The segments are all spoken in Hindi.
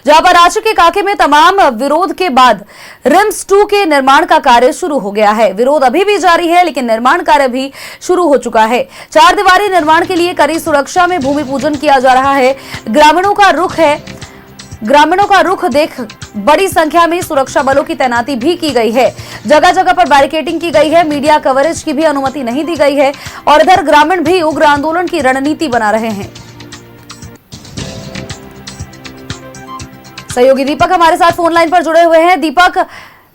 जहां पर राज्य के कांके में तमाम विरोध के बाद रिम्स 2 के निर्माण का कार्य शुरू हो गया है। विरोध अभी भी जारी है, लेकिन निर्माण कार्य भी शुरू हो चुका है। चार दीवारी निर्माण के लिए कड़ी सुरक्षा में भूमि पूजन किया जा रहा है। ग्रामीणों का रुख देख बड़ी संख्या में सुरक्षा बलों की तैनाती भी की गई है। जगह जगह पर बैरिकेडिंग की गई है। मीडिया कवरेज की भी अनुमति नहीं दी गई है और इधर ग्रामीण भी उग्र आंदोलन की रणनीति बना रहे हैं। सहयोगी दीपक हमारे साथ फोन लाइन पर जुड़े हुए हैं। दीपक,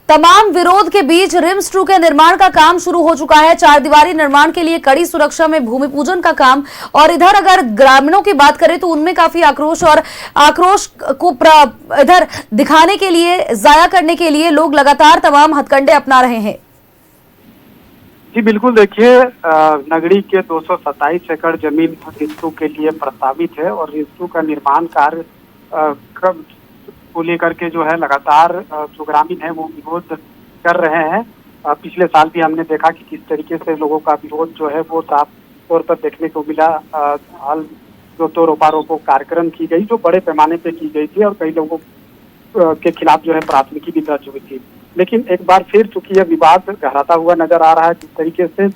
तमाम विरोध के बीच रिम्स 2 के निर्माण का काम शुरू हो चुका है। चार दीवारी निर्माण के लिए कड़ी सुरक्षा में भूमि पूजन का काम, और इधर अगर ग्रामीणों की बात करें तो उनमें काफी आक्रोश को इधर दिखाने के लिए, जाया करने के लिए लोग लगातार तमाम हथकंडे अपना रहे हैं। जी बिल्कुल, देखिए नगरी के 227 एकड़ जमीन रिम्स 2 के लिए प्रस्तावित है और रिम्स 2 का निर्माण कार्य को लेकर के जो है लगातार जो ग्रामीण है वो विरोध कर रहे हैं। पिछले साल भी हमने देखा कि किस तरीके से लोगों का विरोध जो है वो साफ तौर पर देखने को मिला। हाल जो रोपारोपो कार्यक्रम की गई जो बड़े पैमाने पे की गई थी और कई लोगों के खिलाफ जो है प्राथमिकी भी दर्ज हुई थी। लेकिन एक बार फिर चूंकि यह विवाद गहराता हुआ नजर आ रहा है, जिस तरीके से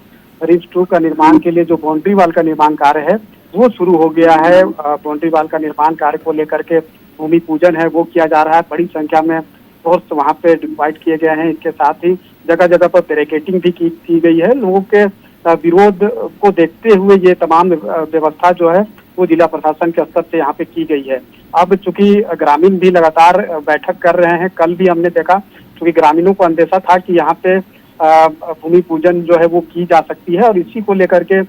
रिम्स 2 का निर्माण के लिए जो बाउंड्री वाल का निर्माण कार्य है वो शुरू हो गया है। बाउंड्री वाल का निर्माण कार्य को लेकर के भूमि पूजन है वो किया जा रहा है। बड़ी संख्या में फोर्स वहाँ पे डिप्लॉयड किए गए हैं। इसके साथ ही जगह जगह पर बैरिकेडिंग भी की गई है। लोगों के विरोध को देखते हुए ये तमाम व्यवस्था जो है वो जिला प्रशासन के स्तर से यहाँ पे की गई है। अब चूंकि ग्रामीण भी लगातार बैठक कर रहे हैं, कल भी हमने देखा चूंकि ग्रामीणों को अंदेशा था कि यहाँ पे भूमि पूजन जो है वो की जा सकती है और इसी को लेकर के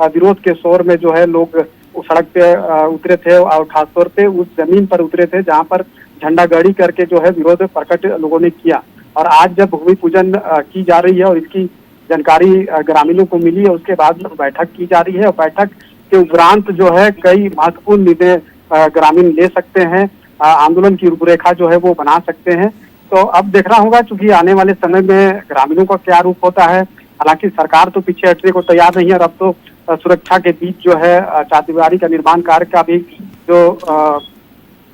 विरोध के शोर में जो है लोग उस सड़क पे उतरे थे और खासतौर पे उस जमीन पर उतरे थे जहाँ पर झंडा गाड़ी करके जो है विरोध प्रकट लोगों ने किया। और आज जब भूमि पूजन की जा रही है और इसकी जानकारी ग्रामीणों को मिली है, उसके बाद बैठक की जा रही है और बैठक के उपरांत जो है कई महत्वपूर्ण निर्णय ग्रामीण ले सकते हैं। आंदोलन की रूपरेखा जो है वो बना सकते हैं। तो अब देखना होगा चूंकि आने वाले समय में ग्रामीणों का क्या रूप होता है। हालांकि सरकार तो पीछे हटने को तैयार नहीं है और अब तो सुरक्षा के बीच जो है चार दीवारी का निर्माण कार्य का भी जो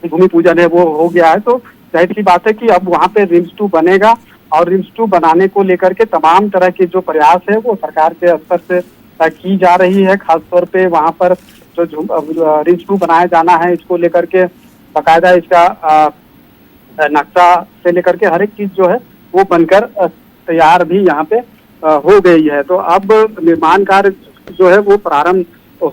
भूमि पूजन है वो हो गया है। तो जाहिर सी बात है कि अब वहाँ पे रिम्स 2 बनेगा और रिम्स 2 बनाने को लेकर के तमाम तरह के जो प्रयास है वो सरकार के स्तर से की जा रही है। खासतौर पे वहाँ पर जो रिम्स 2 बनाया जाना है इसको लेकर के बाकायदा इसका नक्शा से लेकर के हर एक चीज जो है वो बनकर तैयार भी यहाँ पे हो गई है। तो अब निर्माण कार्य जो है वो प्रारंभ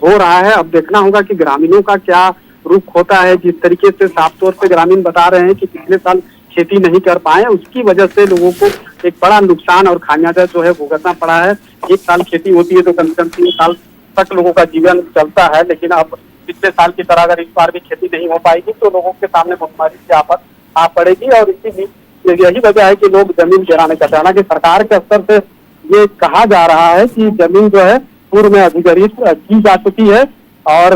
हो रहा है। अब देखना होगा कि ग्रामीणों का क्या रुख होता है। जिस तरीके से साफ तौर पे ग्रामीण बता रहे हैं कि पिछले साल खेती नहीं कर पाए, उसकी वजह से लोगों को एक बड़ा नुकसान और खामियाजा जो है भुगतना पड़ा है। एक साल खेती होती है तो कम से कम 3 साल तक लोगों का जीवन चलता है, लेकिन अब पिछले साल की तरह अगर इस बार भी खेती नहीं हो पाएगी तो लोगों के सामने भुखमरी की आफत आ पड़ेगी। और इसी बीच यही वजह है कि लोग जमीन गिराने चाहते हैं। हालांकि सरकार के स्तर से ये कहा जा रहा है कि जमीन जो है पूर्व में अधिग्रहित की जा चुकी है और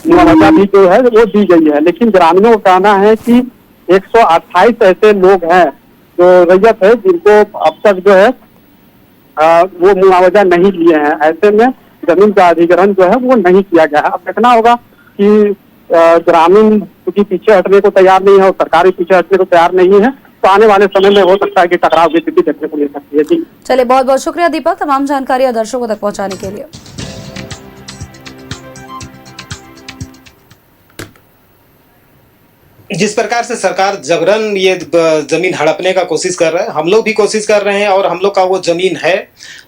मुआवजा भी जो है वो दी गई है। लेकिन ग्रामीणों का कहना है कि 128 ऐसे लोग हैं जो रैयत है जिनको अब तक जो है वो मुआवजा नहीं लिए हैं। ऐसे में जमीन का अधिग्रहण जो है वो नहीं किया गया है। अब देखना होगा कि ग्रामीण क्योंकि पीछे हटने को तैयार नहीं है और सरकार भी पीछे हटने को तैयार नहीं है, तो आने वाले समय में हो सकता है कि टकराव की स्थिति देखने को मिल सकती है। जी चलिए, बहुत बहुत शुक्रिया दीपक, तमाम जानकारी दर्शकों तक पहुंचाने के लिए। जिस प्रकार से सरकार जबरन ये जमीन हड़पने का कोशिश कर रहा है, हम लोग भी कोशिश कर रहे हैं और हम लोग का वो जमीन है,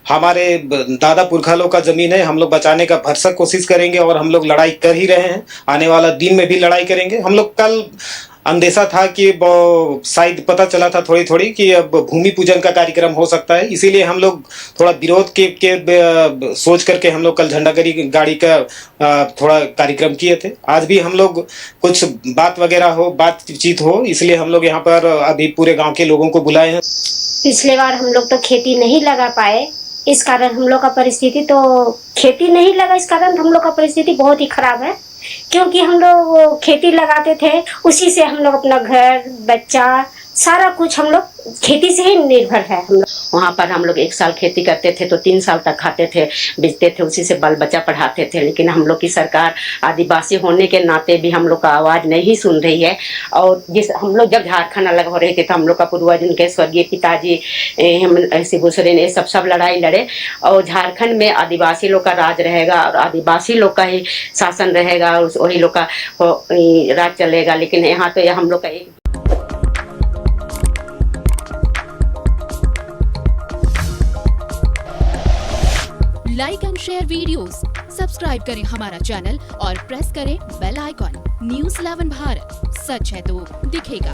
हमारे दादा पुरखा का जमीन है, हम लोग बचाने का भरसक कोशिश करेंगे और हम लोग लड़ाई कर ही रहे हैं। आने वाला दिन में भी लड़ाई करेंगे। हम लोग कल अंदेशा था कि शायद पता चला था थोड़ी थोड़ी कि अब भूमि पूजन का कार्यक्रम हो सकता है, इसीलिए हम लोग थोड़ा विरोध के सोच करके हम लोग कल झंडा गाड़ी का थोड़ा कार्यक्रम किए थे। आज भी हम लोग कुछ बातचीत हो, इसलिए हम लोग यहाँ पर अभी पूरे गांव के लोगों को बुलाए हैं। पिछले बार हम लोग तो खेती नहीं लगा पाए, इस कारण हम लोग का परिस्थिति तो खेती नहीं लगा, इस कारण हम लोग का परिस्थिति बहुत ही खराब है। क्योंकि हम लोग खेती लगाते थे, उसी से हम लोग अपना घर बच्चा सारा कुछ हम लोग खेती से ही निर्भर है हम लोग। वहाँ पर हम लोग 1 साल खेती करते थे तो 3 साल तक खाते थे, बेचते थे, उसी से बाल बच्चा पढ़ाते थे। लेकिन हम लोग की सरकार आदिवासी होने के नाते भी हम लोग का आवाज़ नहीं सुन रही है। और जिस हम लोग जब झारखंड अलग हो रहे थे तो हम लोग का पूर्वज उनके स्वर्गीय पिताजी शिबू सोरेन ये सब लड़ाई लड़े, और झारखंड में आदिवासी लोग का राज रहेगा और आदिवासी लोग का ही शासन रहेगा और वही लोग का राज चलेगा। लेकिन यहाँ तो हम लोग का एक like and share videos, subscribe करें हमारा चैनल और प्रेस करें बेल आइकॉन। न्यूज़ 11 भारत, सच है तो दिखेगा।